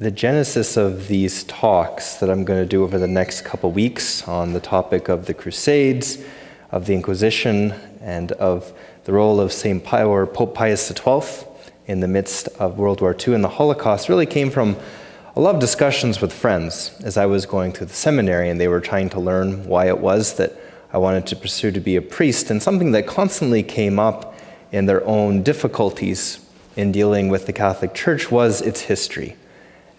The genesis of these talks that I'm going to do over the next couple weeks on the topic of the Crusades, of the Inquisition, and of the role of St. Pope Pius XII in the midst of World War II and the Holocaust really came from a lot of discussions with friends as I was going through the seminary, and they were trying to learn why it was that I wanted to pursue to be a priest, and something that constantly came up in their own difficulties in dealing with the Catholic Church was its history,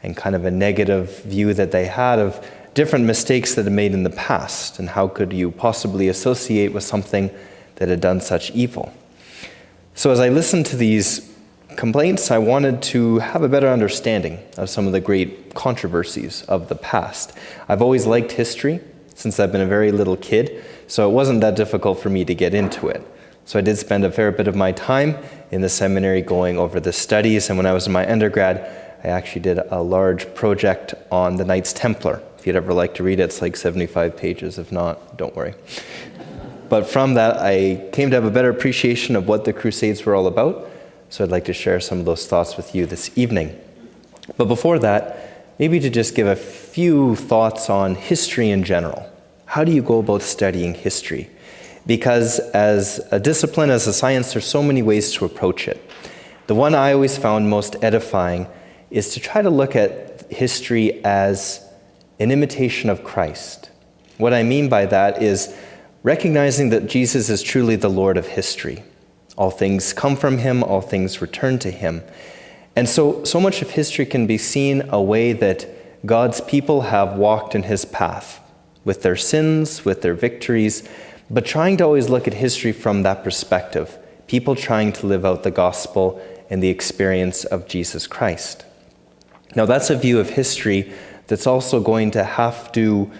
and kind of a negative view that they had of different mistakes that had made in the past, and how could you possibly associate with something that had done such evil. So as I listened to these complaints, I wanted to have a better understanding of some of the great controversies of the past. I've always liked history since I've been a very little kid, so it wasn't that difficult for me to get into it. So I did spend a fair bit of my time in the seminary going over the studies, and when I was in my undergrad, I actually did a large project on the Knights Templar. If you'd ever like to read it, it's like 75 pages. If not, don't worry. But from that, I came to have a better appreciation of what the Crusades were all about, so I'd like to share some of those thoughts with you this evening. But before that, maybe to just give a few thoughts on history in general. How do you go about studying history? Because as a discipline, as a science, there's so many ways to approach it. The one I always found most edifying is to try to look at history as an imitation of Christ. What I mean by that is recognizing that Jesus is truly the Lord of history. All things come from him, all things return to him. And so much of history can be seen a way that God's people have walked in his path, with their sins, with their victories, but trying to always look at history from that perspective, people trying to live out the gospel and the experience of Jesus Christ. Now that's a view of history that's also going to have to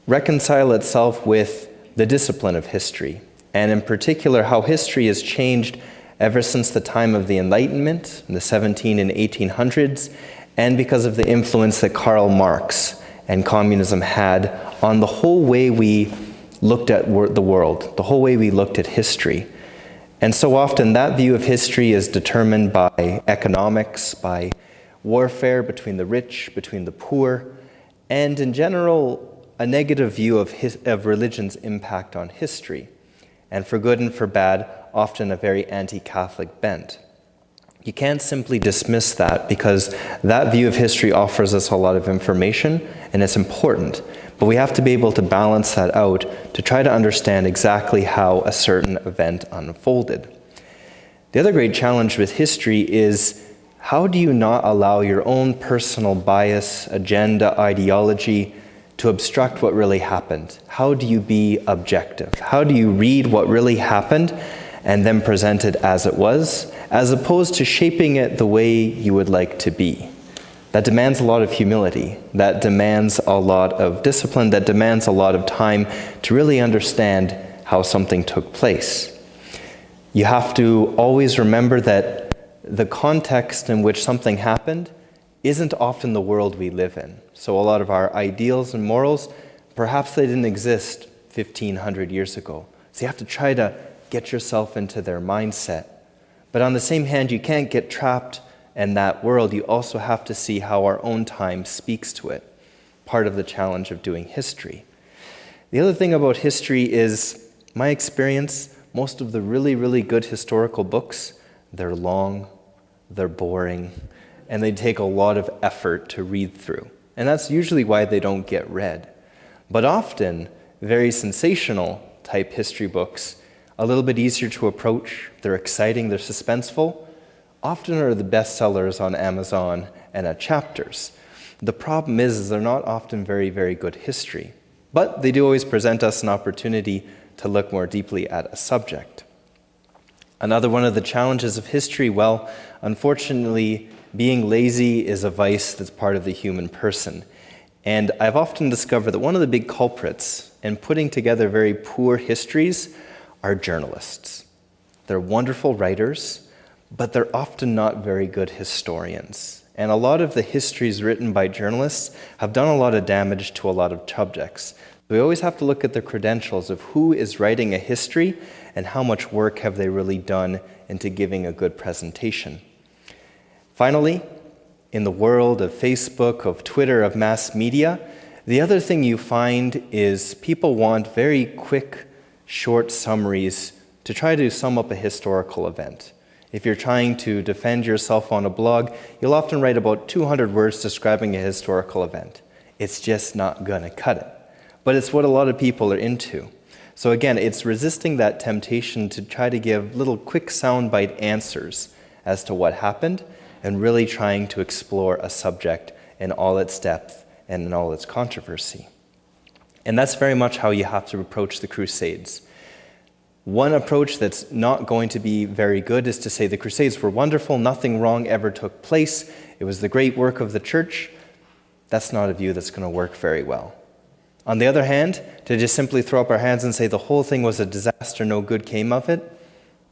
reconcile itself with the discipline of history, and in particular how history has changed ever since the time of the Enlightenment in the 1700s and 1800s, and because of the influence that Karl Marx and communism had on the whole way we looked at the world, the whole way we looked at history. And so often that view of history is determined by economics, by warfare between the rich, between the poor, and in general, a negative view of religion's impact on history, and for good and for bad, often a very anti-Catholic bent. You can't simply dismiss that because that view of history offers us a lot of information and it's important, but we have to be able to balance that out to try to understand exactly how a certain event unfolded. The other great challenge with history is how do you not allow your own personal bias, agenda, ideology to obstruct what really happened? How do you be objective? How do you read what really happened and then present it as it was, as opposed to shaping it the way you would like to be? That demands a lot of humility. That demands a lot of discipline. That demands a lot of time to really understand how something took place. You have to always remember that the context in which something happened isn't often the world we live in. So a lot of our ideals and morals, perhaps they didn't exist 1,500 years ago. So you have to try to get yourself into their mindset. But on the same hand, you can't get trapped in that world. You also have to see how our own time speaks to it. Part of the challenge of doing history. The other thing about history is, my experience, most of the really, really good historical books, they're long, they're boring, and they take a lot of effort to read through. And that's usually why they don't get read. But often, very sensational type history books, a little bit easier to approach, they're exciting, they're suspenseful, often are the bestsellers on Amazon and at Chapters. The problem is they're not often very, very good history. But they do always present us an opportunity to look more deeply at a subject. Another one of the challenges of history, well, unfortunately, being lazy is a vice that's part of the human person. And I've often discovered that one of the big culprits in putting together very poor histories are journalists. They're wonderful writers, but they're often not very good historians. And a lot of the histories written by journalists have done a lot of damage to a lot of subjects. We always have to look at the credentials of who is writing a history and how much work have they really done into giving a good presentation. Finally, in the world of Facebook, of Twitter, of mass media, the other thing you find is people want very quick, short summaries to try to sum up a historical event. If you're trying to defend yourself on a blog, you'll often write about 200 words describing a historical event. It's just not going to cut it. But it's what a lot of people are into. So again, it's resisting that temptation to try to give little quick soundbite answers as to what happened, and really trying to explore a subject in all its depth and in all its controversy. And that's very much how you have to approach the Crusades. One approach that's not going to be very good is to say the Crusades were wonderful, nothing wrong ever took place, it was the great work of the church. That's not a view that's going to work very well. On the other hand, to just simply throw up our hands and say the whole thing was a disaster, no good came of it,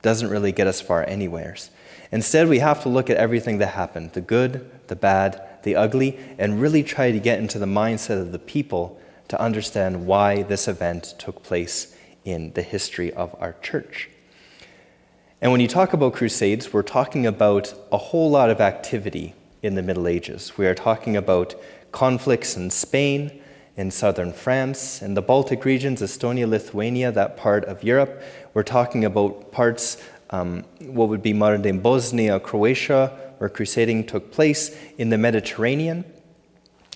doesn't really get us far anywheres. Instead, we have to look at everything that happened, the good, the bad, the ugly, and really try to get into the mindset of the people to understand why this event took place in the history of our church. And when you talk about Crusades, we're talking about a whole lot of activity in the Middle Ages. We are talking about conflicts in Spain, in southern France, in the Baltic regions, Estonia, Lithuania, that part of Europe. We're talking about parts, what would be modern-day Bosnia, Croatia, where crusading took place, in the Mediterranean.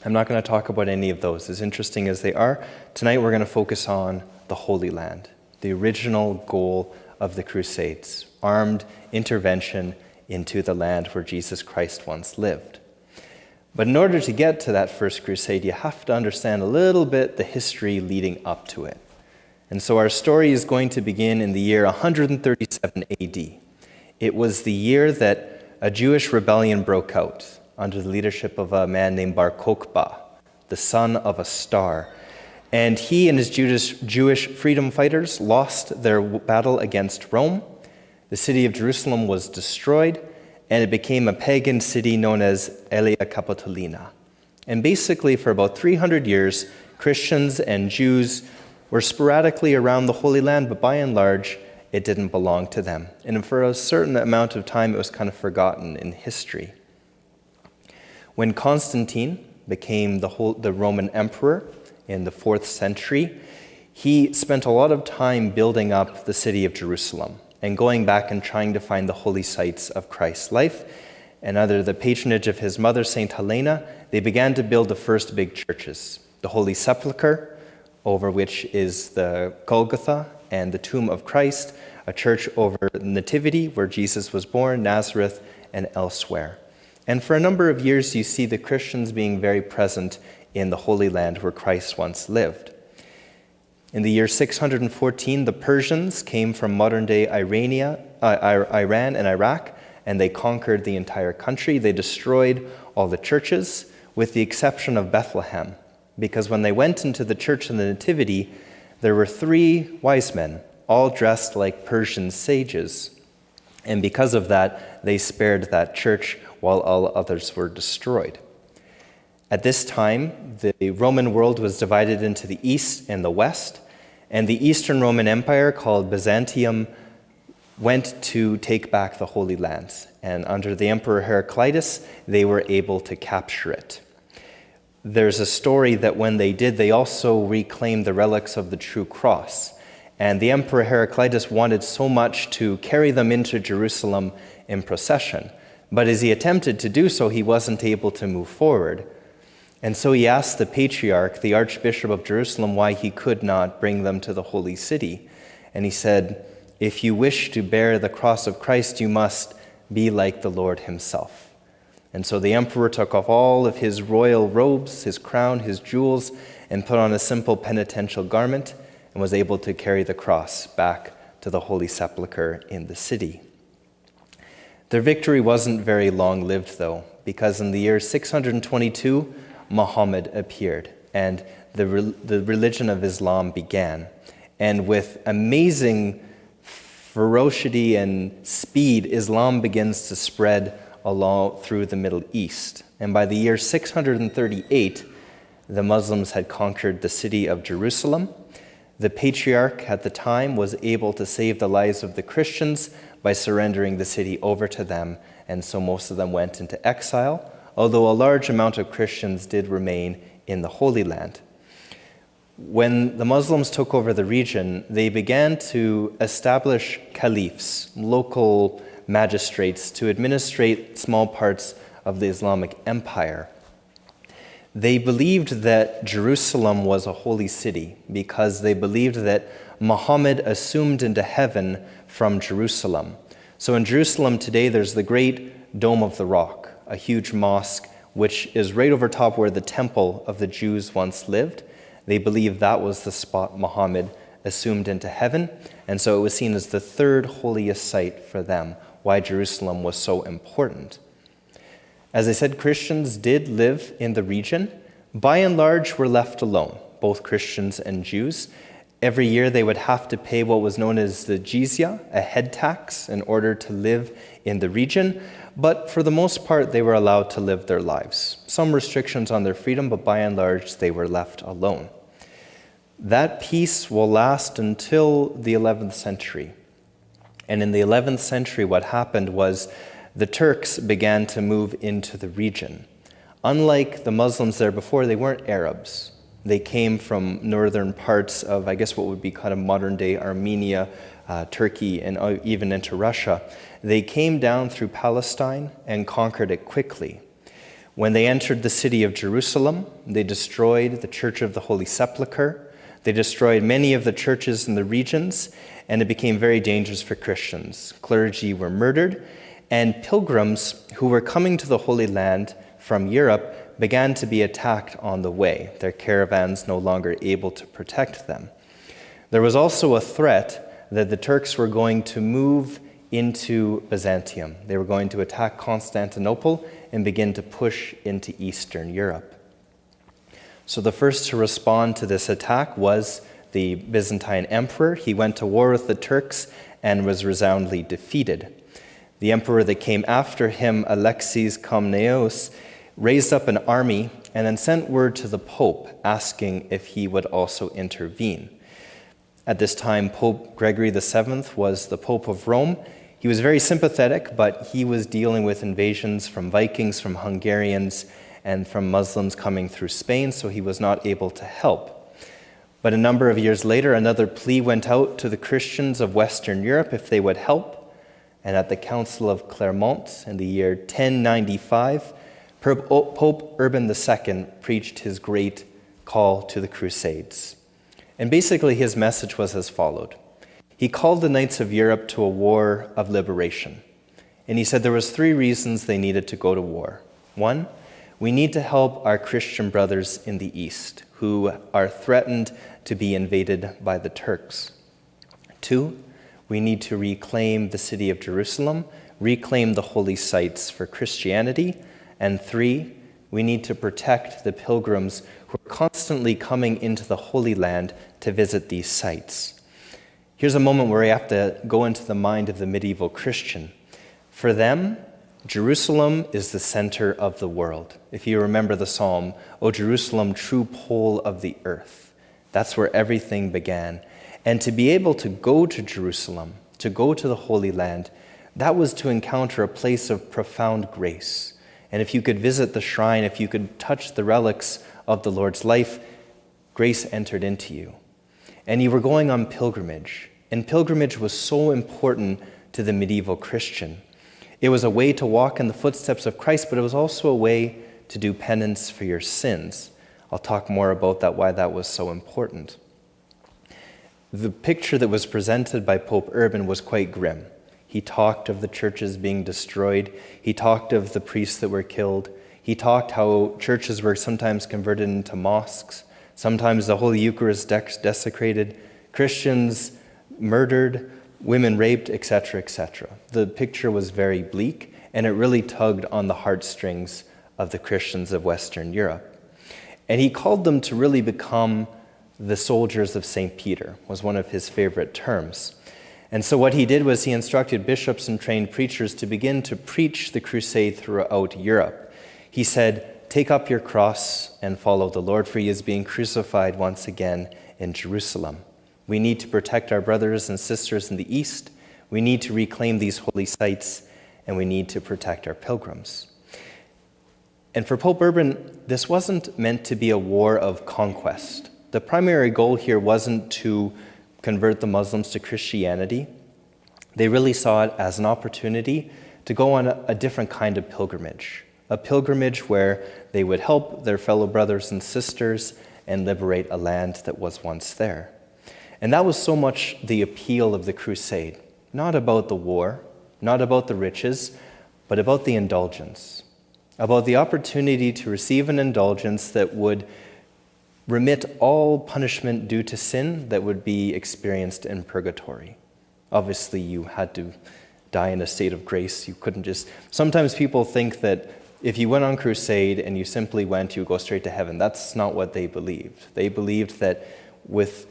I'm not going to talk about any of those, as interesting as they are. Tonight we're going to focus on the Holy Land, the original goal of the Crusades, armed intervention into the land where Jesus Christ once lived. But in order to get to that First Crusade, you have to understand a little bit the history leading up to it. And so our story is going to begin in the year 137 AD. It was the year that a Jewish rebellion broke out under the leadership of a man named Bar Kokhba, the son of a star. And he and his Jewish freedom fighters lost their battle against Rome. The city of Jerusalem was destroyed, and it became a pagan city known as Aelia Capitolina. And basically, for about 300 years, Christians and Jews were sporadically around the Holy Land, but by and large, it didn't belong to them. And for a certain amount of time, it was kind of forgotten in history. When Constantine became the Roman emperor in the 4th century, he spent a lot of time building up the city of Jerusalem and going back and trying to find the holy sites of Christ's life. And under the patronage of his mother, Saint Helena, they began to build the first big churches. The Holy Sepulchre, over which is the Golgotha and the tomb of Christ, a church over Nativity, where Jesus was born, Nazareth, and elsewhere. And for a number of years, you see the Christians being very present in the Holy Land where Christ once lived. In the year 614, the Persians came from modern-day Iran and Iraq, and they conquered the entire country. They destroyed all the churches, with the exception of Bethlehem, because when they went into the church of the Nativity, there were 3 wise men, all dressed like Persian sages. And because of that, they spared that church while all others were destroyed. At this time, the Roman world was divided into the East and the West, and the Eastern Roman Empire, called Byzantium, went to take back the Holy Land. And under the Emperor Heraclius, they were able to capture it. There's a story that when they did, they also reclaimed the relics of the true cross. And the Emperor Heraclius wanted so much to carry them into Jerusalem in procession. But as he attempted to do so, he wasn't able to move forward. And so he asked the Patriarch, the Archbishop of Jerusalem, why he could not bring them to the holy city. And he said, "If you wish to bear the cross of Christ, you must be like the Lord himself." And so the emperor took off all of his royal robes, his crown, his jewels, and put on a simple penitential garment, and was able to carry the cross back to the Holy Sepulchre in the city. Their victory wasn't very long-lived, though, because in the year 622, Muhammad appeared, and the religion of Islam began. And with amazing ferocity and speed, Islam begins to spread along through the Middle East. And by the year 638, the Muslims had conquered the city of Jerusalem. The Patriarch at the time was able to save the lives of the Christians by surrendering the city over to them, and so most of them went into exile, although a large amount of Christians did remain in the Holy Land. When the Muslims took over the region, they began to establish caliphs, local magistrates, to administrate small parts of the Islamic Empire. They believed that Jerusalem was a holy city because they believed that Muhammad assumed into heaven from Jerusalem. So in Jerusalem today, there's the great Dome of the Rock, a huge mosque which is right over top where the temple of the Jews once lived. They believed that was the spot Muhammad assumed into heaven, and so it was seen as the third holiest site for them, why Jerusalem was so important. As I said, Christians did live in the region. By and large, were left alone, both Christians and Jews. Every year they would have to pay what was known as the jizya, a head tax, in order to live in the region. But for the most part, they were allowed to live their lives. Some restrictions on their freedom, but by and large, they were left alone. That peace will last until the 11th century. And in the 11th century, what happened was the Turks began to move into the region. Unlike the Muslims there before, they weren't Arabs. They came from northern parts of, I guess, what would be kind of modern-day Armenia, Turkey, and even into Russia. They came down through Palestine and conquered it quickly. When they entered the city of Jerusalem, they destroyed the Church of the Holy Sepulchre. They destroyed many of the churches in the regions, and it became very dangerous for Christians. Clergy were murdered, and pilgrims who were coming to the Holy Land from Europe began to be attacked on the way, their caravans no longer able to protect them. There was also a threat that the Turks were going to move into Byzantium. They were going to attack Constantinople and begin to push into Eastern Europe. So the first to respond to this attack was the Byzantine emperor. He went to war with the Turks and was resoundingly defeated. The emperor that came after him, Alexis Komnenos, raised up an army and then sent word to the Pope asking if he would also intervene. At this time, Pope Gregory VII was the Pope of Rome. He was very sympathetic, but he was dealing with invasions from Vikings, from Hungarians, and from Muslims coming through Spain, so he was not able to help. But a number of years later, another plea went out to the Christians of Western Europe if they would help. And at the Council of Clermont in the year 1095, Pope Urban II preached his great call to the Crusades. And basically his message was as followed. He called the Knights of Europe to a war of liberation. And he said there was 3 reasons they needed to go to war. 1, we need to help our Christian brothers in the East who are threatened to be invaded by the Turks. 2, we need to reclaim the city of Jerusalem, reclaim the holy sites for Christianity. And 3, we need to protect the pilgrims who are constantly coming into the Holy Land to visit these sites. Here's a moment where we have to go into the mind of the medieval Christian. For them, Jerusalem is the center of the world. If you remember the psalm, O Jerusalem, true pole of the earth. That's where everything began. And to be able to go to Jerusalem, to go to the Holy Land, that was to encounter a place of profound grace. And if you could visit the shrine, if you could touch the relics of the Lord's life, grace entered into you. And you were going on pilgrimage. And pilgrimage was so important to the medieval Christian. It was a way to walk in the footsteps of Christ, but it was also a way to do penance for your sins. I'll talk more about that, why that was so important. The picture that was presented by Pope Urban was quite grim. He talked of the churches being destroyed. He talked of the priests that were killed. He talked how churches were sometimes converted into mosques, sometimes the Holy Eucharist desecrated, Christians murdered, women raped, etc., etc. The picture was very bleak, and it really tugged on the heartstrings of the Christians of Western Europe. And he called them to really become the soldiers of St. Peter, was one of his favorite terms. And so what he did was he instructed bishops and trained preachers to begin to preach the crusade throughout Europe. He said, take up your cross and follow the Lord, for he is being crucified once again in Jerusalem. We need to protect our brothers and sisters in the East. We need to reclaim these holy sites, and we need to protect our pilgrims. And for Pope Urban, this wasn't meant to be a war of conquest. The primary goal here wasn't to convert the Muslims to Christianity. They really saw it as an opportunity to go on a different kind of pilgrimage, a pilgrimage where they would help their fellow brothers and sisters and liberate a land that was once there. And that was so much the appeal of the crusade, not about the war, not about the riches, but about the indulgence, about the opportunity to receive an indulgence that would remit all punishment due to sin that would be experienced in purgatory. Obviously, you had to die in a state of grace. You couldn't just... Sometimes people think that if you went on crusade and you simply went, you would go straight to heaven. That's not what they believed. They believed that with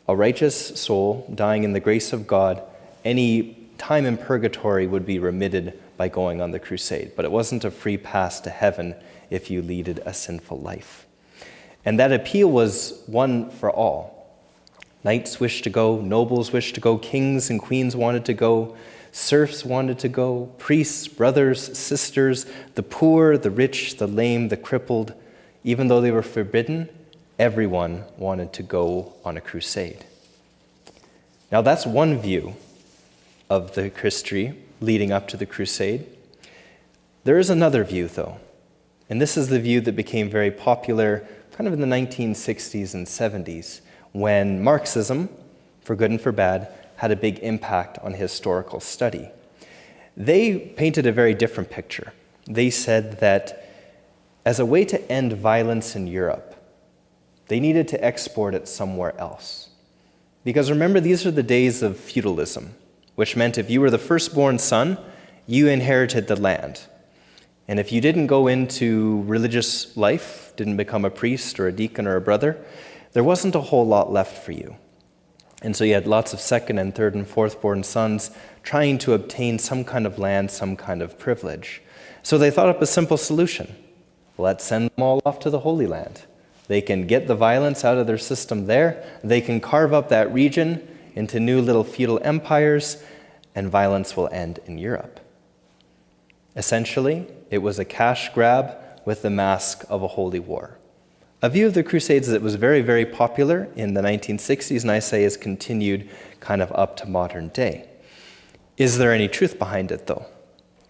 a righteous soul dying in the grace of God, any time in purgatory would be remitted by going on the crusade. But it wasn't a free pass to heaven if you leaded a sinful life. And that appeal was one for all. Knights wished to go, nobles wished to go, kings and queens wanted to go, serfs wanted to go, priests, brothers, sisters, the poor, the rich, the lame, the crippled. Even though they were forbidden, everyone wanted to go on a crusade. Now that's one view of the history leading up to the crusade. There is another view, though, and this is the view that became very popular kind of in the 1960s and 70s, when Marxism, for good and for bad, had a big impact on historical study. They painted a very different picture. They said that as a way to end violence in Europe, they needed to export it somewhere else. Because remember, these are the days of feudalism, which meant if you were the firstborn son, you inherited the land. And if you didn't go into religious life, didn't become a priest or a deacon or a brother, there wasn't a whole lot left for you. And so you had lots of second and third and fourth-born sons trying to obtain some kind of land, some kind of privilege. So they thought up a simple solution. Let's send them all off to the Holy Land. They can get the violence out of their system there. They can carve up that region into new little feudal empires, and violence will end in Europe. Essentially, it was a cash grab with the mask of a holy war. A view of the Crusades that was very, very popular in the 1960s, and I say has continued kind of up to modern day. Is there any truth behind it, though?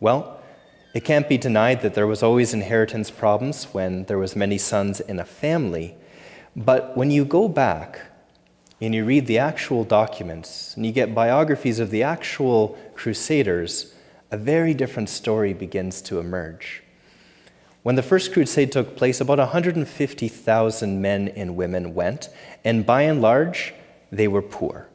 Well, it can't be denied that there was always inheritance problems when there was many sons in a family. But when you go back and you read the actual documents and you get biographies of the actual Crusaders, a very different story begins to emerge. When the First Crusade took place, about 150,000 men and women went, and by and large, they were poor.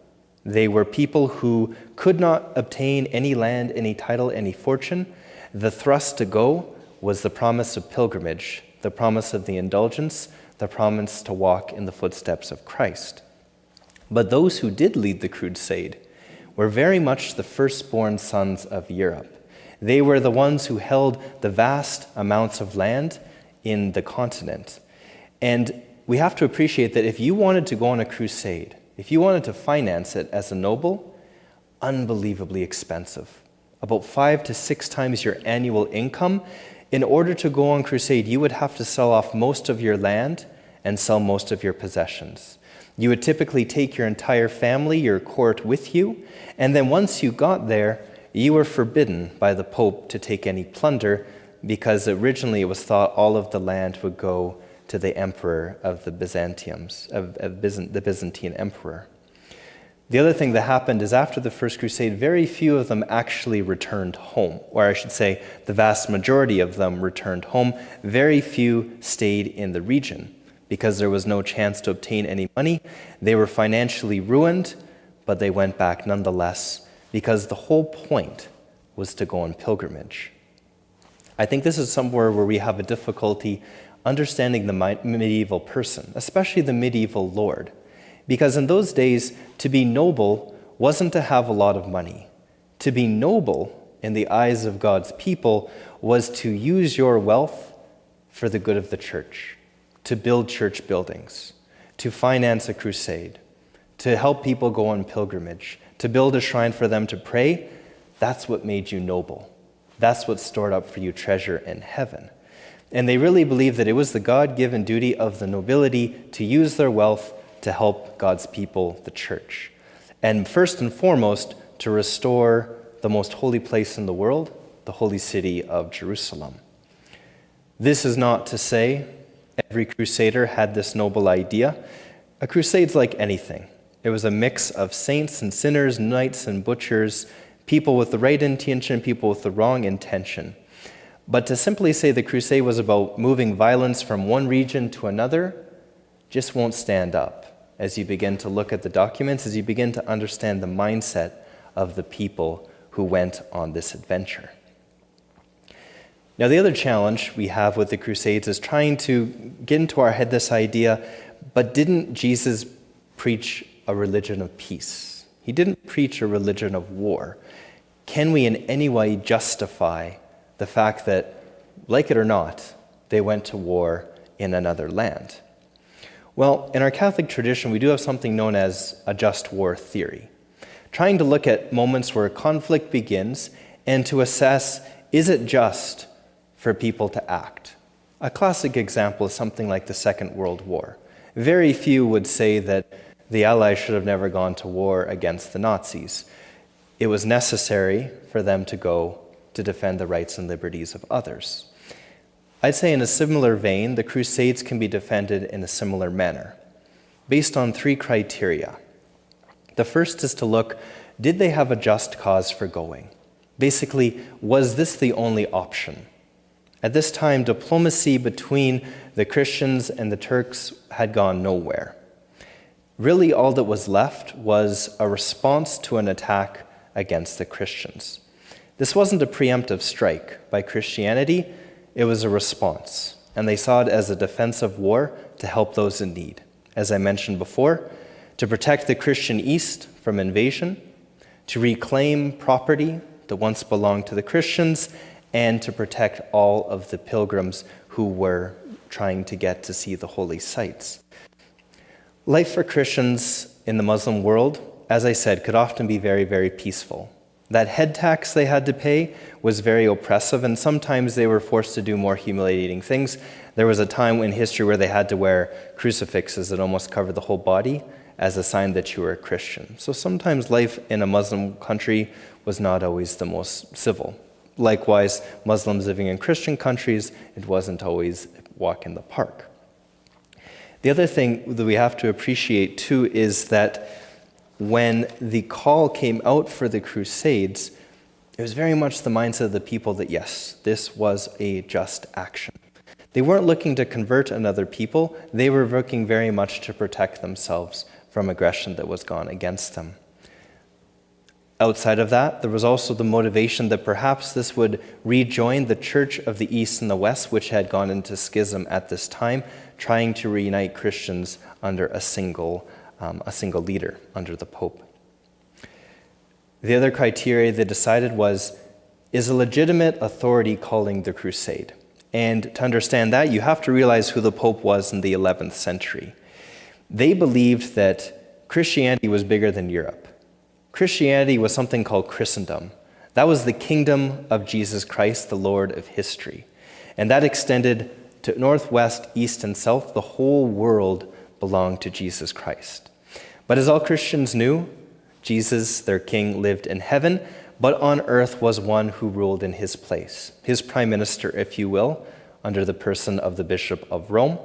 They were people who could not obtain any land, any title, any fortune. The thrust to go was the promise of pilgrimage, the promise of the indulgence, the promise to walk in the footsteps of Christ. But those who did lead the crusade were very much the firstborn sons of Europe. They were the ones who held the vast amounts of land in the continent. And we have to appreciate that if you wanted to go on a crusade, if you wanted to finance it as a noble, unbelievably expensive. About 5 to 6 times your annual income. In order to go on crusade, you would have to sell off most of your land and sell most of your possessions. You would typically take your entire family, your court with you, and then once you got there, you were forbidden by the Pope to take any plunder because originally it was thought all of the land would go to the emperor of the the Byzantine emperor. The other thing that happened is after the First Crusade, very few of them actually returned home, or I should say the vast majority of them returned home. Very few stayed in the region because there was no chance to obtain any money. They were financially ruined, but they went back nonetheless because the whole point was to go on pilgrimage. I think this is somewhere where we have a difficulty understanding the medieval person, especially the medieval lord. Because in those days, to be noble wasn't to have a lot of money. To be noble in the eyes of God's people was to use your wealth for the good of the church, to build church buildings, to finance a crusade, to help people go on pilgrimage, to build a shrine for them to pray. That's what made you noble. That's what stored up for you treasure in heaven. And they really believed that it was the God-given duty of the nobility to use their wealth to help God's people, the church. And first and foremost, to restore the most holy place in the world, the holy city of Jerusalem. This is not to say every crusader had this noble idea. A crusade's like anything. It was a mix of saints and sinners, knights and butchers, people with the right intention, people with the wrong intention. But to simply say the crusade was about moving violence from one region to another just won't stand up as you begin to look at the documents, as you begin to understand the mindset of the people who went on this adventure. Now, the other challenge we have with the Crusades is trying to get into our head this idea, but didn't Jesus preach a religion of peace? He didn't preach a religion of war. Can we in any way justify the fact that, like it or not, they went to war in another land? Well, in our Catholic tradition, we do have something known as a just war theory, trying to look at moments where conflict begins and to assess, is it just for people to act? A classic example is something like the Second World War. Very few would say that the Allies should have never gone to war against the Nazis. It was necessary for them to go to defend the rights and liberties of others. I'd say in a similar vein, the Crusades can be defended in a similar manner, based on three criteria. The first is to look, did they have a just cause for going? Basically, was this the only option? At this time, diplomacy between the Christians and the Turks had gone nowhere. Really, all that was left was a response to an attack against the Christians. This wasn't a preemptive strike by Christianity, it was a response, and they saw it as a defensive war to help those in need. As I mentioned before, to protect the Christian East from invasion, to reclaim property that once belonged to the Christians, and to protect all of the pilgrims who were trying to get to see the holy sites. Life for Christians in the Muslim world, as I said, could often be very, very peaceful. That head tax they had to pay was very oppressive, and sometimes they were forced to do more humiliating things. There was a time in history where they had to wear crucifixes that almost covered the whole body as a sign that you were a Christian. So sometimes life in a Muslim country was not always the most civil. Likewise, Muslims living in Christian countries, it wasn't always a walk in the park. The other thing that we have to appreciate too is that when the call came out for the Crusades, it was very much the mindset of the people that yes, this was a just action. They weren't looking to convert another people, they were looking very much to protect themselves from aggression that was gone against them. Outside of that, there was also the motivation that perhaps this would rejoin the Church of the East and the West, which had gone into schism at this time, trying to reunite Christians under a single leader, under the Pope. The other criteria they decided was, is a legitimate authority calling the crusade? And to understand that, you have to realize who the Pope was in the 11th century. They believed that Christianity was bigger than Europe. Christianity was something called Christendom. That was the kingdom of Jesus Christ, the Lord of history. And that extended to northwest, east, and south. The whole world belonged to Jesus Christ. But as all Christians knew, Jesus, their king, lived in heaven, but on earth was one who ruled in his place, his prime minister, if you will, under the person of the Bishop of Rome,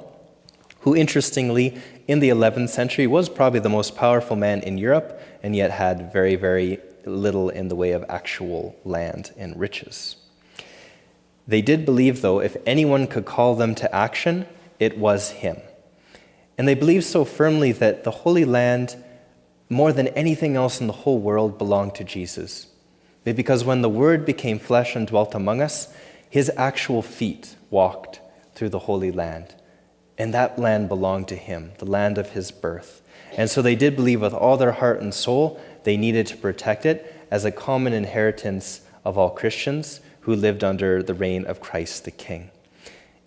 who interestingly, in the 11th century, was probably the most powerful man in Europe, and yet had very, very little in the way of actual land and riches. They did believe, though, if anyone could call them to action, it was him. And they believed so firmly that the Holy Land, more than anything else in the whole world, belonged to Jesus. Because when the Word became flesh and dwelt among us, his actual feet walked through the Holy Land. And that land belonged to him, the land of his birth. And so they did believe with all their heart and soul they needed to protect it as a common inheritance of all Christians who lived under the reign of Christ the King.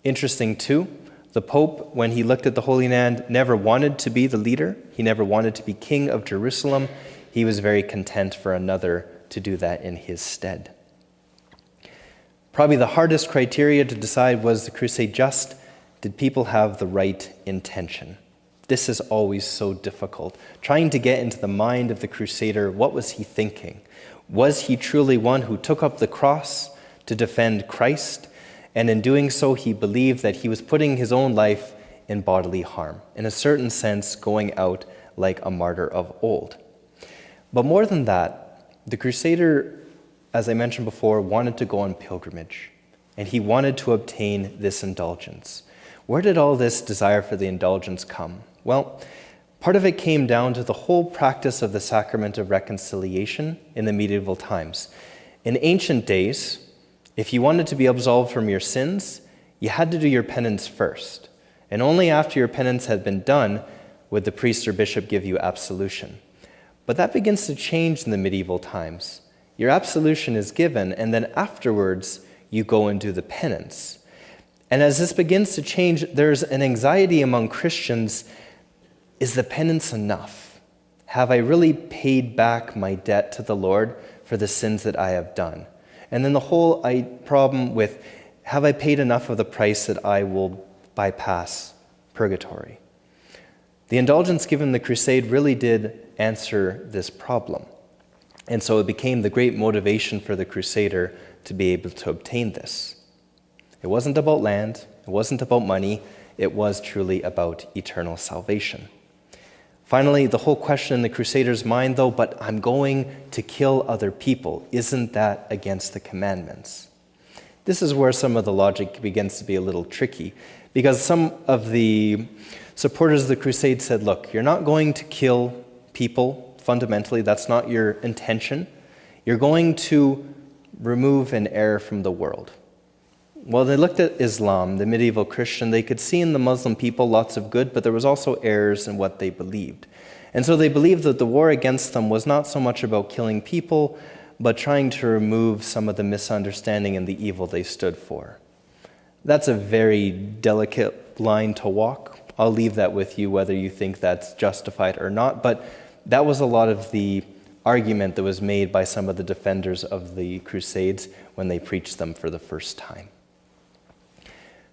Interesting too, the Pope, when he looked at the Holy Land, never wanted to be the leader. He never wanted to be king of Jerusalem. He was very content for another to do that in his stead. Probably the hardest criteria to decide, was the crusade just? Did people have the right intention? This is always so difficult. Trying to get into the mind of the crusader, what was he thinking? Was he truly one who took up the cross to defend Christ? And in doing so, he believed that he was putting his own life in bodily harm, in a certain sense, going out like a martyr of old. But more than that, the crusader, as I mentioned before, wanted to go on pilgrimage, and he wanted to obtain this indulgence. Where did all this desire for the indulgence come? Well, part of it came down to the whole practice of the sacrament of reconciliation in the medieval times. In ancient days, if you wanted to be absolved from your sins, you had to do your penance first. And only after your penance had been done would the priest or bishop give you absolution. But that begins to change in the medieval times. Your absolution is given, and then afterwards, you go and do the penance. And as this begins to change, there's an anxiety among Christians. Is the penance enough? Have I really paid back my debt to the Lord for the sins that I have done? And then the whole problem with, have I paid enough of the price that I will bypass purgatory? The indulgence given in the crusade really did answer this problem. And so it became the great motivation for the crusader to be able to obtain this. It wasn't about land, it wasn't about money, it was truly about eternal salvation. Finally, the whole question in the crusader's mind, though, but I'm going to kill other people. Isn't that against the commandments? This is where some of the logic begins to be a little tricky, because some of the supporters of the crusade said, look, you're not going to kill people fundamentally. That's not your intention. You're going to remove an error from the world. Well, they looked at Islam, the medieval Christian. They could see in the Muslim people lots of good, but there was also errors in what they believed. And so they believed that the war against them was not so much about killing people, but trying to remove some of the misunderstanding and the evil they stood for. That's a very delicate line to walk. I'll leave that with you, whether you think that's justified or not, but that was a lot of the argument that was made by some of the defenders of the Crusades when they preached them for the first time.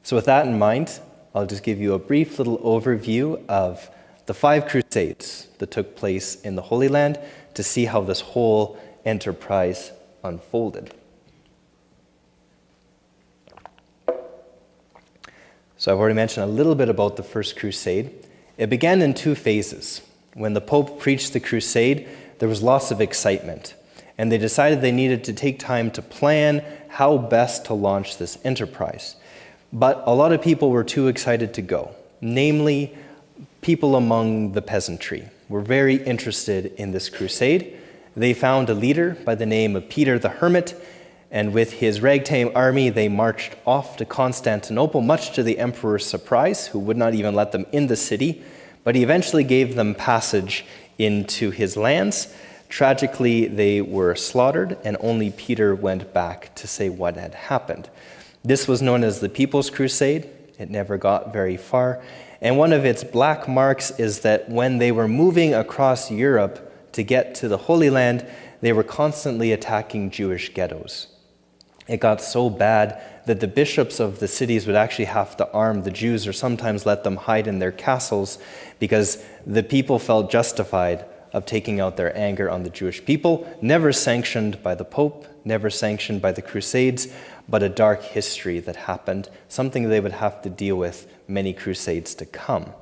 So with that in mind, I'll just give you a brief little overview of the 5 Crusades that took place in the Holy Land to see how this whole enterprise unfolded. So I've already mentioned a little bit about the First Crusade. It began in 2 phases. When the Pope preached the crusade, there was lots of excitement, and they decided they needed to take time to plan how best to launch this enterprise. But a lot of people were too excited to go, namely people among the peasantry were very interested in this crusade. They found a leader by the name of Peter the Hermit, and with his ragtag army, they marched off to Constantinople, much to the emperor's surprise, who would not even let them in the city, but he eventually gave them passage into his lands. Tragically, they were slaughtered, and only Peter went back to say what had happened. This was known as the People's Crusade. It never got very far. And one of its black marks is that when they were moving across Europe to get to the Holy Land, they were constantly attacking Jewish ghettos. It got so bad that the bishops of the cities would actually have to arm the Jews or sometimes let them hide in their castles because the people felt justified of taking out their anger on the Jewish people, never sanctioned by the Pope, never sanctioned by the Crusades, but a dark history that happened, something they would have to deal with many crusades to come.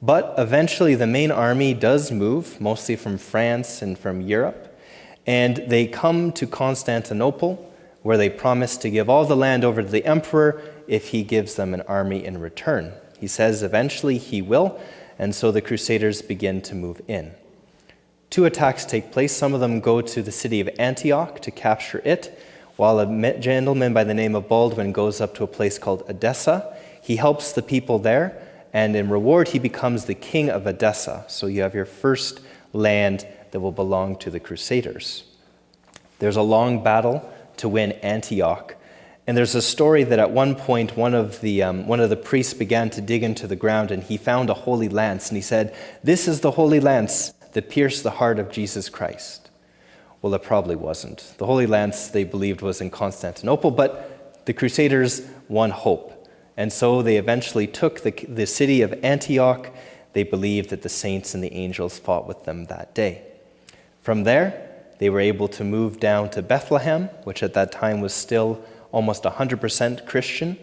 But eventually the main army does move, mostly from France and from Europe, and they come to Constantinople, where they promise to give all the land over to the emperor if he gives them an army in return. He says eventually he will, and so the Crusaders begin to move in. 2 attacks take place. Some of them go to the city of Antioch to capture it, while a gentleman by the name of Baldwin goes up to a place called Edessa. He helps the people there, and in reward he becomes the king of Edessa. So you have your first land that will belong to the Crusaders. There's a long battle to win Antioch, and there's a story that at one point one of the priests began to dig into the ground, and he found a holy lance, and he said, "This is the holy lance that pierced the heart of Jesus Christ." Well, it probably wasn't. The Holy Lance, they believed, was in Constantinople, but the Crusaders won hope. And so they eventually took the city of Antioch. They believed that the saints and the angels fought with them that day. From there, they were able to move down to Bethlehem, which at that time was still almost 100% Christian.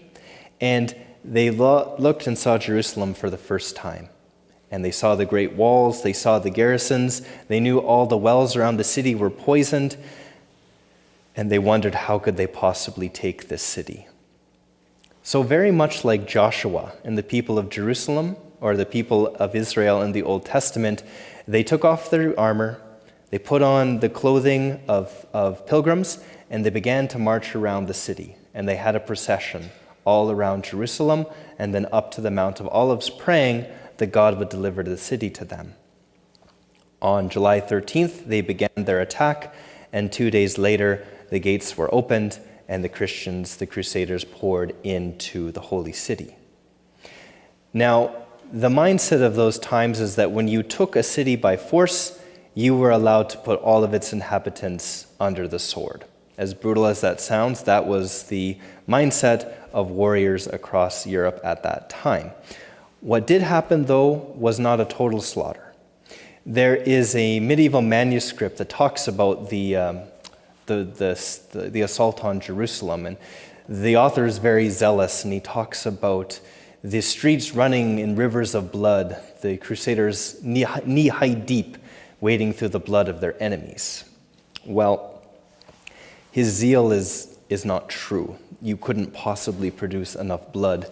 And they looked and saw Jerusalem for the first time. And they saw the great walls, they saw the garrisons, they knew all the wells around the city were poisoned, and they wondered how could they possibly take this city. So very much like Joshua and the people of Jerusalem, or the people of Israel in the Old Testament, they took off their armor, they put on the clothing of pilgrims, and they began to march around the city. And they had a procession all around Jerusalem, and then up to the Mount of Olives, praying that God would deliver the city to them. On July 13th, they began their attack, and 2 days later, the gates were opened, and the Christians, the Crusaders, poured into the holy city. Now, the mindset of those times is that when you took a city by force, you were allowed to put all of its inhabitants under the sword. As brutal as that sounds, that was the mindset of warriors across Europe at that time. What did happen, though, was not a total slaughter. There is a medieval manuscript that talks about the assault on Jerusalem, and the author is very zealous, and he talks about the streets running in rivers of blood, the Crusaders knee-high deep, wading through the blood of their enemies. Well, his zeal is not true. You couldn't possibly produce enough blood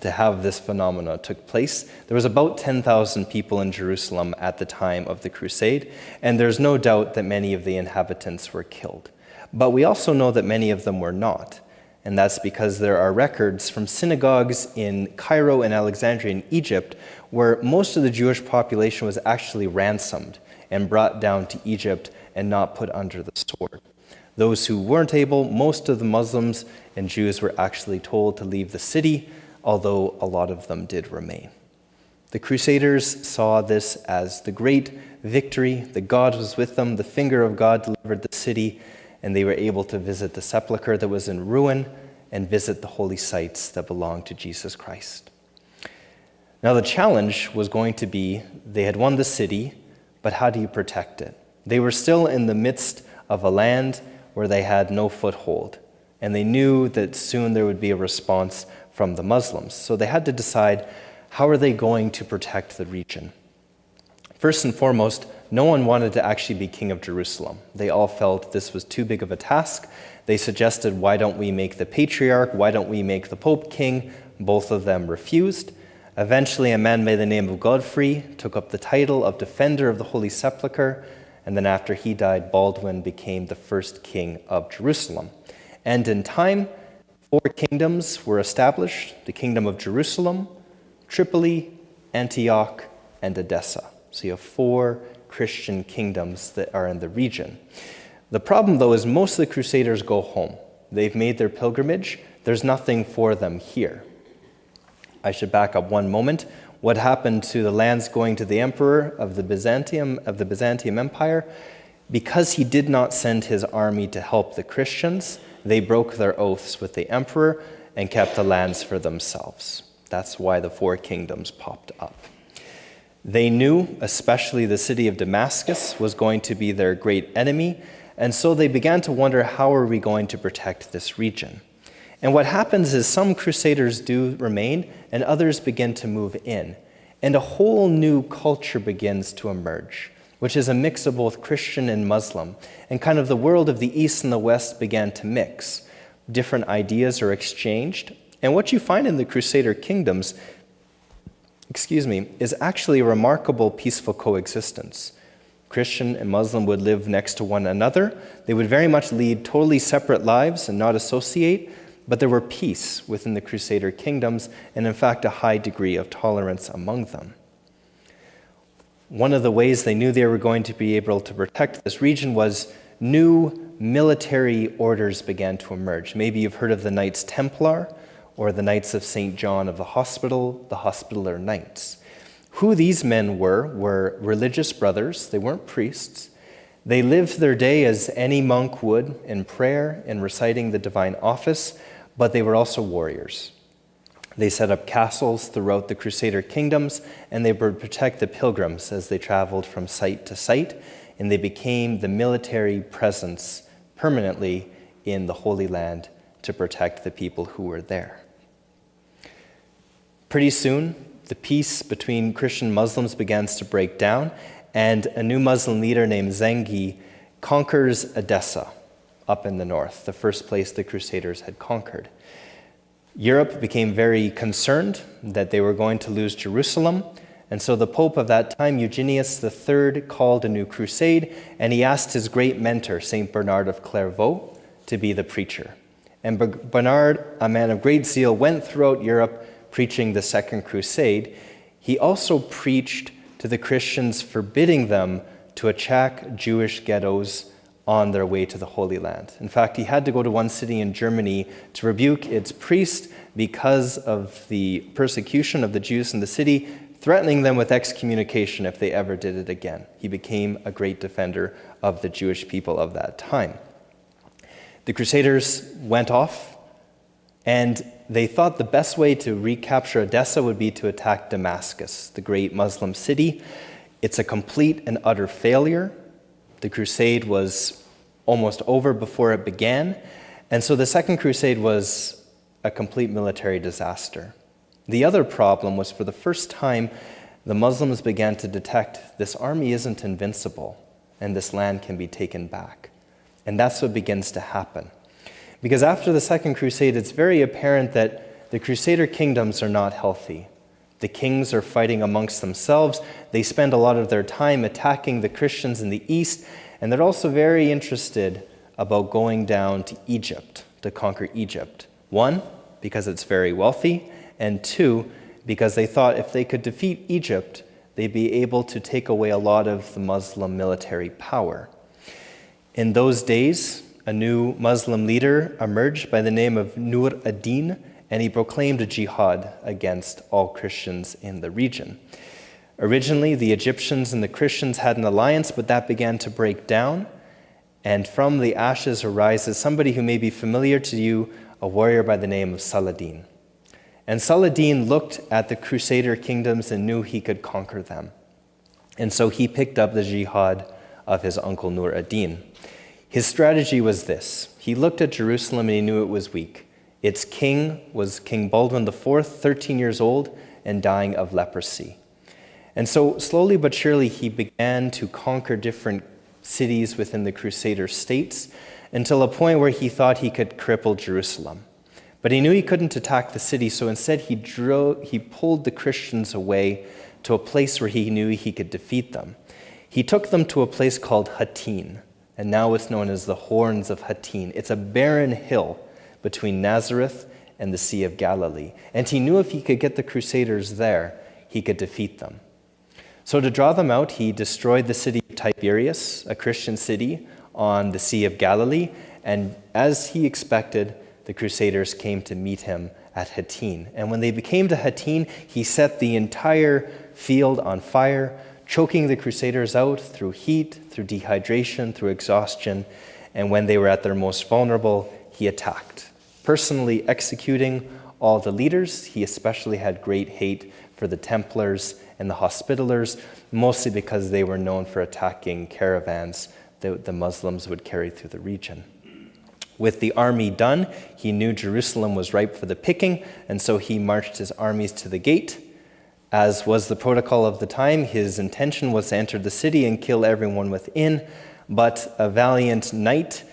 to have this phenomena took place. There was about 10,000 people in Jerusalem at the time of the Crusade, and there's no doubt that many of the inhabitants were killed. But we also know that many of them were not, and that's because there are records from synagogues in Cairo and Alexandria in Egypt where most of the Jewish population was actually ransomed and brought down to Egypt and not put under the sword. Those who weren't able, most of the Muslims and Jews were actually told to leave the city, although a lot of them did remain. The Crusaders saw this as the great victory, that God was with them, the finger of God delivered the city, and they were able to visit the sepulchre that was in ruin and visit the holy sites that belonged to Jesus Christ. Now the challenge was going to be, they had won the city, but how do you protect it? They were still in the midst of a land where they had no foothold, and they knew that soon there would be a response from the Muslims. So they had to decide, how are they going to protect the region? First and foremost, no one wanted to actually be king of Jerusalem. They all felt this was too big of a task. They suggested, why don't we make the patriarch? Why don't we make the Pope king? Both of them refused. Eventually, a man by the name of Godfrey took up the title of Defender of the Holy Sepulchre, and then after he died, Baldwin became the first king of Jerusalem. And in time, 4 kingdoms were established: the kingdom of Jerusalem, Tripoli, Antioch, and Edessa. So you have 4 Christian kingdoms that are in the region. The problem, though, is most of the Crusaders go home. They've made their pilgrimage. There's nothing for them here. I should back up one moment. What happened to the lands going to the emperor of the Byzantium Empire? Because he did not send his army to help the Christians, they broke their oaths with the emperor and kept the lands for themselves. That's why the 4 kingdoms popped up. They knew, especially the city of Damascus, was going to be their great enemy, and so they began to wonder, how are we going to protect this region? And what happens is some Crusaders do remain, and others begin to move in, and a whole new culture begins to emerge, which is a mix of both Christian and Muslim, and kind of the world of the East and the West began to mix. Different ideas are exchanged, and what you find in the Crusader kingdoms is actually a remarkable peaceful coexistence. Christian and Muslim would live next to one another. They would very much lead totally separate lives and not associate, but there were peace within the Crusader kingdoms, and in fact a high degree of tolerance among them. One of the ways they knew they were going to be able to protect this region was new military orders began to emerge. Maybe you've heard of the Knights Templar, or the Knights of St. John of the Hospitaller Knights. Who these men were religious brothers. They weren't priests. They lived their day as any monk would, in prayer and reciting the divine office, but they were also warriors. They set up castles throughout the Crusader kingdoms, and they would protect the pilgrims as they traveled from site to site, and they became the military presence permanently in the Holy Land to protect the people who were there. Pretty soon, the peace between Christian and Muslims begins to break down, and a new Muslim leader named Zengi conquers Edessa up in the north, the first place the Crusaders had conquered. Europe became very concerned that they were going to lose Jerusalem, and so the Pope of that time, Eugenius III, called a new crusade, and he asked his great mentor, St. Bernard of Clairvaux, to be the preacher. And Bernard, a man of great zeal, went throughout Europe preaching the Second Crusade. He also preached to the Christians, forbidding them to attack Jewish ghettos on their way to the Holy Land. In fact, he had to go to one city in Germany to rebuke its priest because of the persecution of the Jews in the city, threatening them with excommunication if they ever did it again. He became a great defender of the Jewish people of that time. The Crusaders went off, and they thought the best way to recapture Edessa would be to attack Damascus, the great Muslim city. It's a complete and utter failure. The crusade was almost over before it began, and so the Second Crusade was a complete military disaster. The other problem was, for the first time, the Muslims began to detect this army isn't invincible, and this land can be taken back. And that's what begins to happen. Because after the Second Crusade, it's very apparent that the Crusader kingdoms are not healthy. The kings are fighting amongst themselves. They spend a lot of their time attacking the Christians in the east, and they're also very interested about going down to Egypt to conquer Egypt. One, because it's very wealthy, and two, because they thought if they could defeat Egypt, they'd be able to take away a lot of the Muslim military power. In those days, a new Muslim leader emerged by the name of Nur ad-Din, and he proclaimed a jihad against all Christians in the region. Originally, the Egyptians and the Christians had an alliance, but that began to break down, and from the ashes arises somebody who may be familiar to you, a warrior by the name of Saladin. And Saladin looked at the Crusader kingdoms and knew he could conquer them. And so he picked up the jihad of his uncle Nur ad-Din. His strategy was this. He looked at Jerusalem and he knew it was weak. Its king was King Baldwin IV, 13 years old and dying of leprosy. And so slowly but surely he began to conquer different cities within the Crusader states until a point where he thought he could cripple Jerusalem. But he knew he couldn't attack the city, so instead he pulled the Christians away to a place where he knew he could defeat them. He took them to a place called Hattin, and now it's known as the Horns of Hattin. It's a barren hill between Nazareth and the Sea of Galilee. And he knew if he could get the Crusaders there, he could defeat them. So to draw them out, he destroyed the city of Tiberias, a Christian city on the Sea of Galilee, and as he expected, the Crusaders came to meet him at Hattin. And when they came to Hattin, he set the entire field on fire, choking the Crusaders out through heat, through dehydration, through exhaustion. And when they were at their most vulnerable, he attacked, personally executing all the leaders. He especially had great hate for the Templars and the Hospitallers, mostly because they were known for attacking caravans that the Muslims would carry through the region. With the army done, he knew Jerusalem was ripe for the picking, and so he marched his armies to the gate. As was the protocol of the time, his intention was to enter the city and kill everyone within, but a valiant knight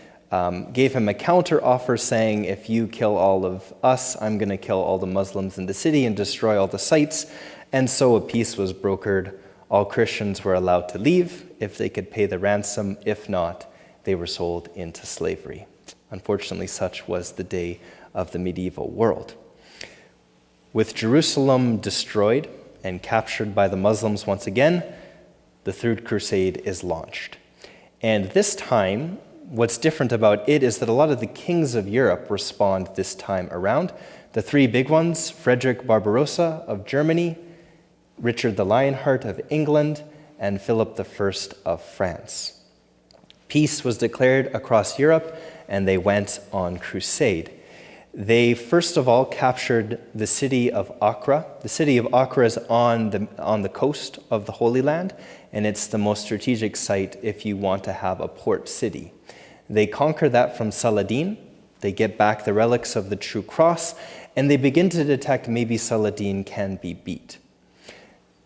gave him a counter offer saying, if you kill all of us, I'm going to kill all the Muslims in the city and destroy all the sites. And so a peace was brokered. All Christians were allowed to leave if they could pay the ransom. If not, they were sold into slavery. Unfortunately, such was the day of the medieval world. With Jerusalem destroyed and captured by the Muslims once again, the Third Crusade is launched. And this time, what's different about it is that a lot of the kings of Europe respond this time around. The three big ones, Frederick Barbarossa of Germany, Richard the Lionheart of England, and Philip I of France. Peace was declared across Europe, and they went on crusade. They first of all captured the city of Acre. The city of Acre is on the coast of the Holy Land, and it's the most strategic site if you want to have a port city. They conquer that from Saladin. They get back the relics of the true cross, and they begin to detect maybe Saladin can be beat.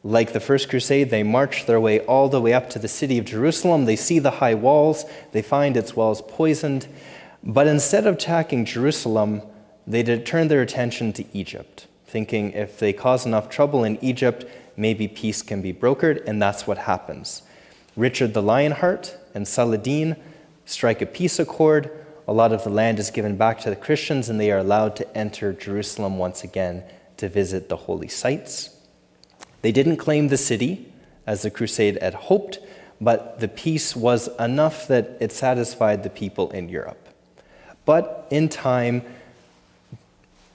Like the First Crusade, they march their way all the way up to the city of Jerusalem. They see the high walls. They find its walls poisoned. But instead of attacking Jerusalem, they turn their attention to Egypt, thinking if they cause enough trouble in Egypt, maybe peace can be brokered, and that's what happens. Richard the Lionheart and Saladin strike a peace accord. A lot of the land is given back to the Christians, and they are allowed to enter Jerusalem once again to visit the holy sites. They didn't claim the city, as the crusade had hoped, but the peace was enough that it satisfied the people in Europe. But in time,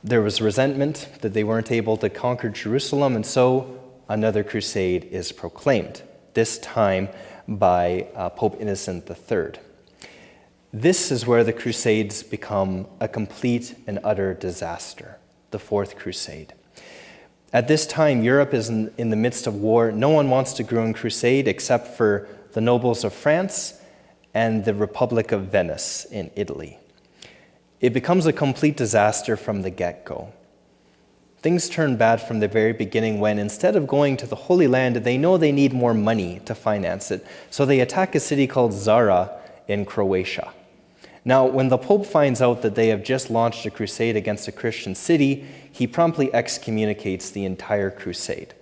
there was resentment that they weren't able to conquer Jerusalem, and so another crusade is proclaimed, this time by Pope Innocent III. This is where the Crusades become a complete and utter disaster, the Fourth Crusade. At this time, Europe is in the midst of war. No one wants to go on crusade except for the nobles of France and the Republic of Venice in Italy. It becomes a complete disaster from the get-go. Things turn bad from the very beginning when, instead of going to the Holy Land, they know they need more money to finance it. So they attack a city called Zara in Croatia. Now, when the Pope finds out that they have just launched a crusade against a Christian city, he promptly excommunicates the entire crusade.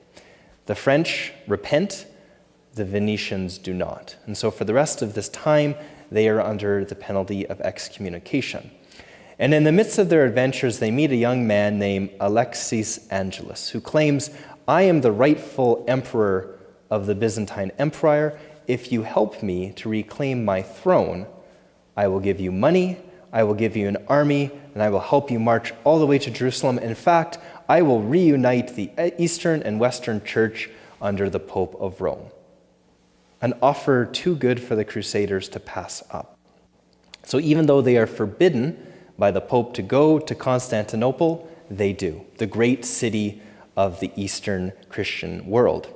The French repent, the Venetians do not. And so for the rest of this time, they are under the penalty of excommunication. And in the midst of their adventures, they meet a young man named Alexius Angelus, who claims, "I am the rightful emperor of the Byzantine Empire. If you help me to reclaim my throne, I will give you money, I will give you an army, and I will help you march all the way to Jerusalem. In fact, I will reunite the Eastern and Western Church under the Pope of Rome." An offer too good for the Crusaders to pass up. So even though they are forbidden by the Pope to go to Constantinople, they do, the great city of the Eastern Christian world.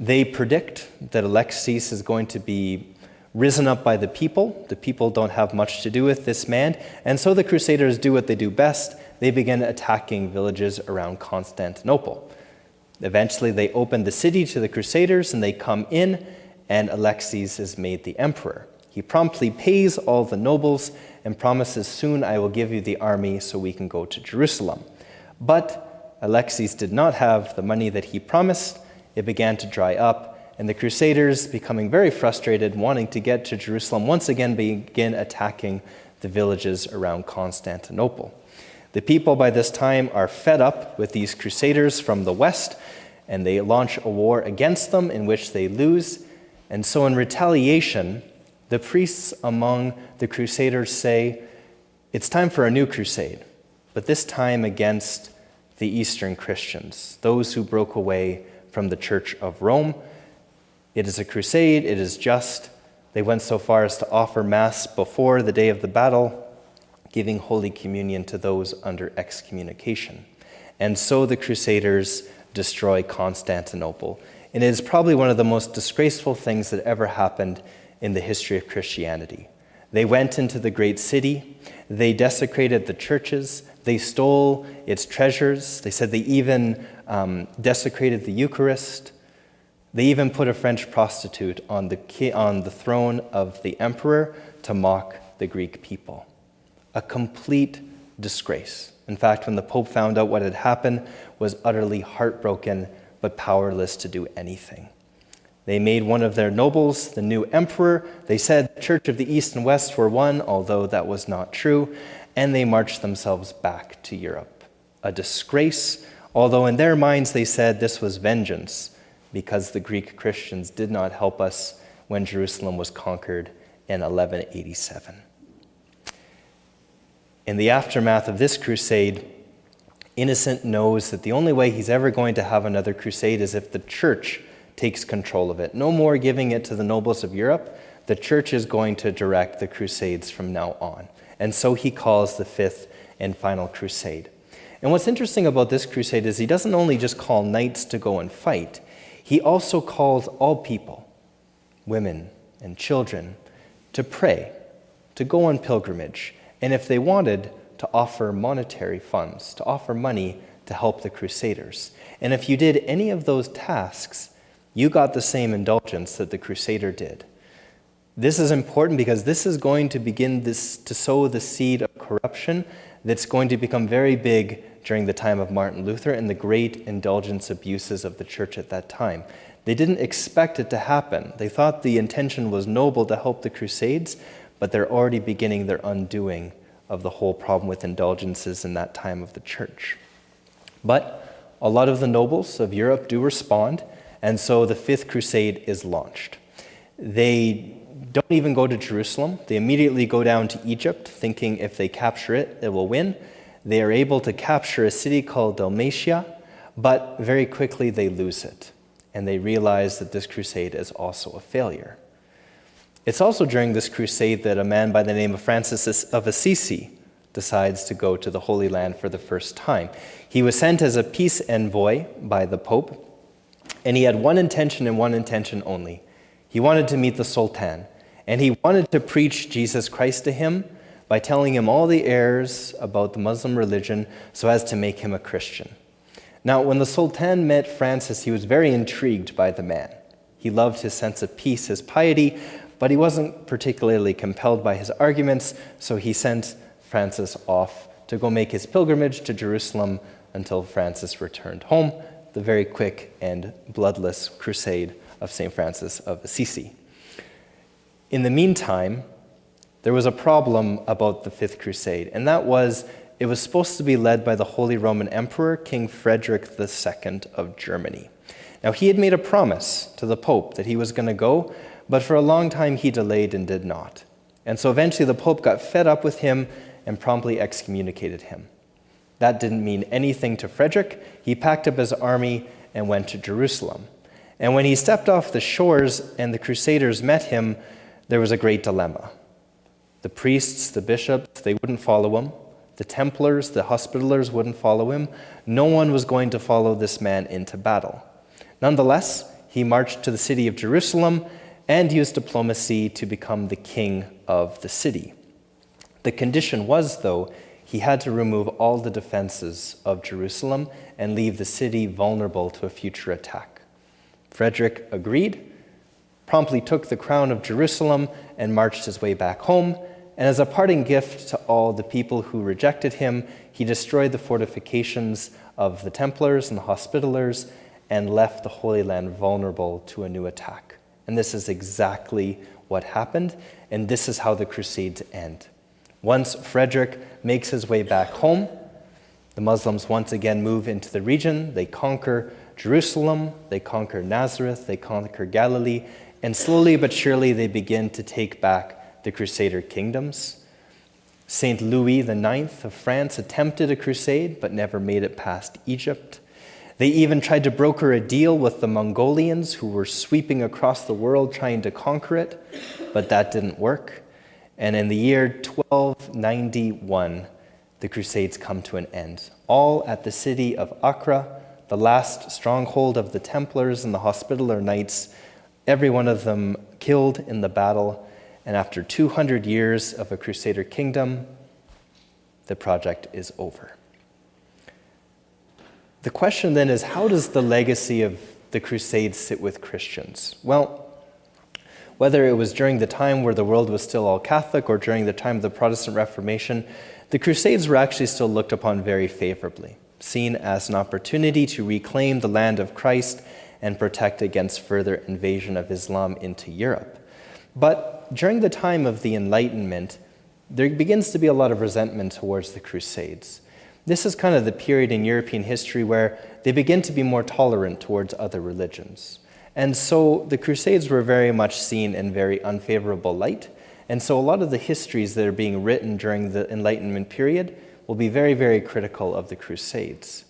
They predict that Alexius is going to be risen up by the people. The people don't have much to do with this man, and so the Crusaders do what they do best. They begin attacking villages around Constantinople. Eventually, they open the city to the Crusaders, and they come in, and Alexius is made the emperor. He promptly pays all the nobles and promises, "Soon I will give you the army so we can go to Jerusalem." But Alexius did not have the money that he promised. It began to dry up, and the Crusaders, becoming very frustrated, wanting to get to Jerusalem, once again begin attacking the villages around Constantinople. The people by this time are fed up with these Crusaders from the west, and they launch a war against them in which they lose. And so in retaliation, the priests among the Crusaders say, it's time for a new crusade, but this time against the Eastern Christians, those who broke away from the Church of Rome. It is a crusade, it is just. They went so far as to offer Mass before the day of the battle, giving Holy Communion to those under excommunication. And so the Crusaders destroy Constantinople. And it is probably one of the most disgraceful things that ever happened in the history of Christianity. They went into the great city, they desecrated the churches, they stole its treasures, they said they even desecrated the Eucharist. They even put a French prostitute on the throne of the emperor to mock the Greek people. A complete disgrace. In fact, when the Pope found out what had happened, was utterly heartbroken but powerless to do anything. They made one of their nobles the new emperor. They said the Church of the East and West were one, although that was not true, and they marched themselves back to Europe. A disgrace, although in their minds they said this was vengeance, because the Greek Christians did not help us when Jerusalem was conquered in 1187. In the aftermath of this crusade, Innocent knows that the only way he's ever going to have another crusade is if the church takes control of it. No more giving it to the nobles of Europe. The church is going to direct the crusades from now on. And so he calls the Fifth and final crusade. And what's interesting about this crusade is he doesn't only just call knights to go and fight, he also calls all people, women and children, to pray, to go on pilgrimage, and if they wanted, to offer monetary funds, to offer money to help the Crusaders. And if you did any of those tasks, you got the same indulgence that the Crusader did. This is important because this is going to begin to sow the seed of corruption that's going to become very big during the time of Martin Luther and the great indulgence abuses of the church at that time. They didn't expect it to happen. They thought the intention was noble to help the Crusades, but they're already beginning their undoing of the whole problem with indulgences in that time of the church. But a lot of the nobles of Europe do respond, and so the Fifth Crusade is launched. They don't even go to Jerusalem. They immediately go down to Egypt, thinking if they capture it, they will win. They are able to capture a city called Dalmatia, but very quickly they lose it, and they realize that this crusade is also a failure. It's also during this crusade that a man by the name of Francis of Assisi decides to go to the Holy Land for the first time. He was sent as a peace envoy by the Pope, and he had one intention and one intention only. He wanted to meet the Sultan, and he wanted to preach Jesus Christ to him by telling him all the errors about the Muslim religion so as to make him a Christian. Now, when the Sultan met Francis, he was very intrigued by the man. He loved his sense of peace, his piety, but he wasn't particularly compelled by his arguments, so he sent Francis off to go make his pilgrimage to Jerusalem until Francis returned home, the very quick and bloodless crusade of St. Francis of Assisi. In the meantime, there was a problem about the Fifth Crusade, and that was it was supposed to be led by the Holy Roman Emperor, King Frederick II of Germany. Now, he had made a promise to the Pope that he was going to go, but for a long time he delayed and did not. And so eventually the Pope got fed up with him and promptly excommunicated him. That didn't mean anything to Frederick. He packed up his army and went to Jerusalem. And when he stepped off the shores and the Crusaders met him, there was a great dilemma. The priests, the bishops, they wouldn't follow him. The Templars, the Hospitallers wouldn't follow him. No one was going to follow this man into battle. Nonetheless, he marched to the city of Jerusalem and used diplomacy to become the king of the city. The condition was, though, he had to remove all the defenses of Jerusalem and leave the city vulnerable to a future attack. Frederick agreed, promptly took the crown of Jerusalem and marched his way back home. And as a parting gift to all the people who rejected him, he destroyed the fortifications of the Templars and the Hospitallers and left the Holy Land vulnerable to a new attack. And this is exactly what happened, and this is how the Crusades end. Once Frederick makes his way back home, the Muslims once again move into the region. They conquer Jerusalem, they conquer Nazareth, they conquer Galilee, and slowly but surely they begin to take back the Crusader kingdoms. Saint Louis IX of France attempted a crusade, but never made it past Egypt. They even tried to broker a deal with the Mongolians who were sweeping across the world trying to conquer it, but that didn't work. And in the year 1291, the Crusades come to an end, all at the city of Acre, the last stronghold of the Templars and the Hospitaller Knights, every one of them killed in the battle. And after 200 years of a Crusader kingdom, the project is over. The question then is, how does the legacy of the Crusades sit with Christians? Well, whether it was during the time where the world was still all Catholic or during the time of the Protestant Reformation, the Crusades were actually still looked upon very favorably, seen as an opportunity to reclaim the land of Christ and protect against further invasion of Islam into Europe. But during the time of the Enlightenment, there begins to be a lot of resentment towards the Crusades. This is kind of the period in European history where they begin to be more tolerant towards other religions. And so the Crusades were very much seen in very unfavorable light. And so a lot of the histories that are being written during the Enlightenment period will be very, very critical of the Crusades.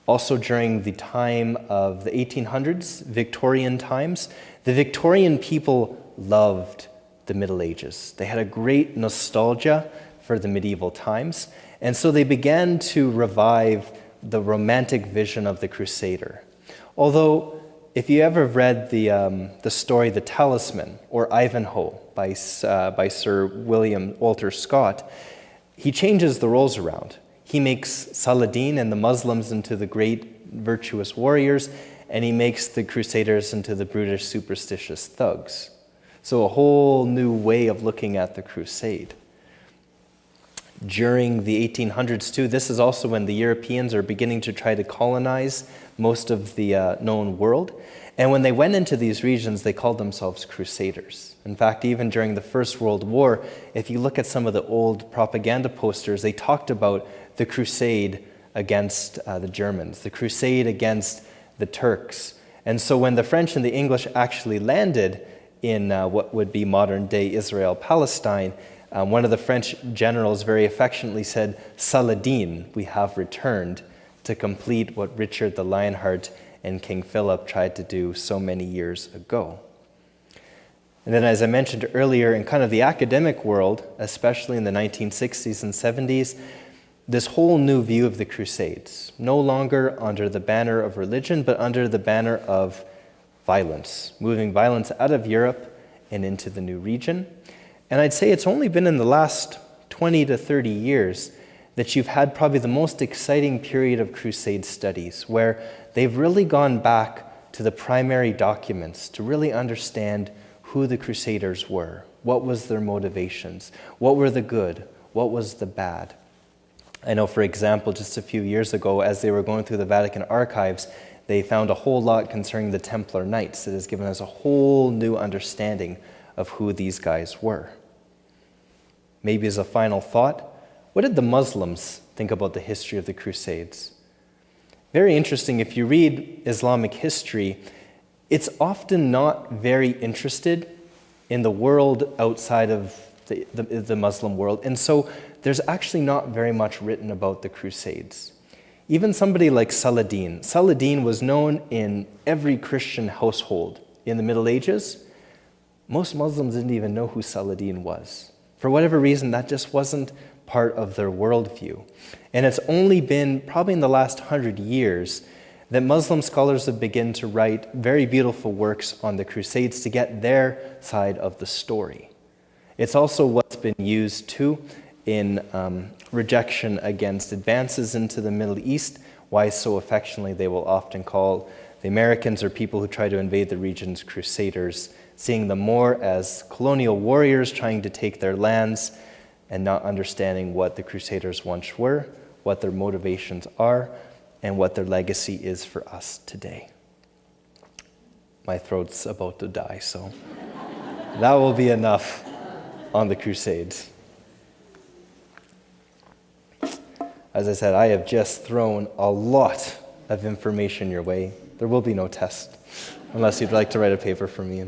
Also during the time of the 1800s, Victorian times, the Victorian people loved the Middle Ages. They had a great nostalgia for the medieval times. And so they began to revive the romantic vision of the Crusader. Although, if you ever read the story The Talisman, or Ivanhoe by Sir William Walter Scott, he changes the roles around. He makes Saladin and the Muslims into the great virtuous warriors, and he makes the Crusaders into the brutish, superstitious thugs. So a whole new way of looking at the crusade. During the 1800s too, this is also when the Europeans are beginning to try to colonize most of the known world. And when they went into these regions, they called themselves Crusaders. In fact, even during the First World War, if you look at some of the old propaganda posters, they talked about the crusade against the Germans, the crusade against the Turks. And so when the French and the English actually landed in what would be modern-day Israel, Palestine, one of the French generals very affectionately said, "Saladin, we have returned," to complete what Richard the Lionheart and King Philip tried to do so many years ago. And then, as I mentioned earlier, in kind of the academic world, especially in the 1960s and 70s, this whole new view of the Crusades, no longer under the banner of religion, but under the banner of violence, moving violence out of Europe and into the new region. And I'd say it's only been in the last 20 to 30 years that you've had probably the most exciting period of Crusade studies, where they've really gone back to the primary documents to really understand who the Crusaders were, what was their motivations, what were the good, what was the bad. I know, for example, just a few years ago, as they were going through the Vatican archives, they found a whole lot concerning the Templar Knights that has given us a whole new understanding of who these guys were. Maybe as a final thought, what did the Muslims think about the history of the Crusades? Very interesting. If you read Islamic history, it's often not very interested in the world outside of the Muslim world. And so there's actually not very much written about the Crusades. Even somebody like Saladin. Saladin was known in every Christian household in the Middle Ages. Most Muslims didn't even know who Saladin was. For whatever reason, that just wasn't part of their worldview. And it's only been probably in the last 100 years that Muslim scholars have begun to write very beautiful works on the Crusades to get their side of the story. It's also what's been used too in rejection against advances into the Middle East, why so affectionately they will often call the Americans or people who try to invade the regions Crusaders, seeing them more as colonial warriors trying to take their lands and not understanding what the Crusaders once were, what their motivations are, and what their legacy is for us today. My throat's about to die, so that will be enough on the Crusades. As I said, I have just thrown a lot of information your way. There will be no test, unless you'd like to write a paper for me.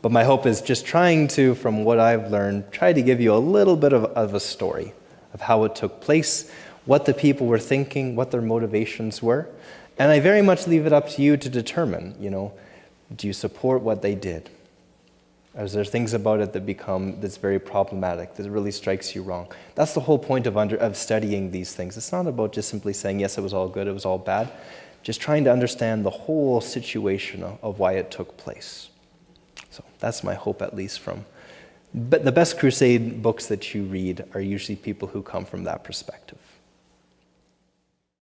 But my hope is just trying to, from what I've learned, try to give you a little bit of a story of how it took place, what the people were thinking, what their motivations were. And I very much leave it up to you to determine, do you support what they did? Or is there things about it that's very problematic, that really strikes you wrong? That's the whole point of studying these things. It's not about just simply saying, yes, it was all good, it was all bad. Just trying to understand the whole situation of why it took place. So that's my hope, at least But the best crusade books that you read are usually people who come from that perspective.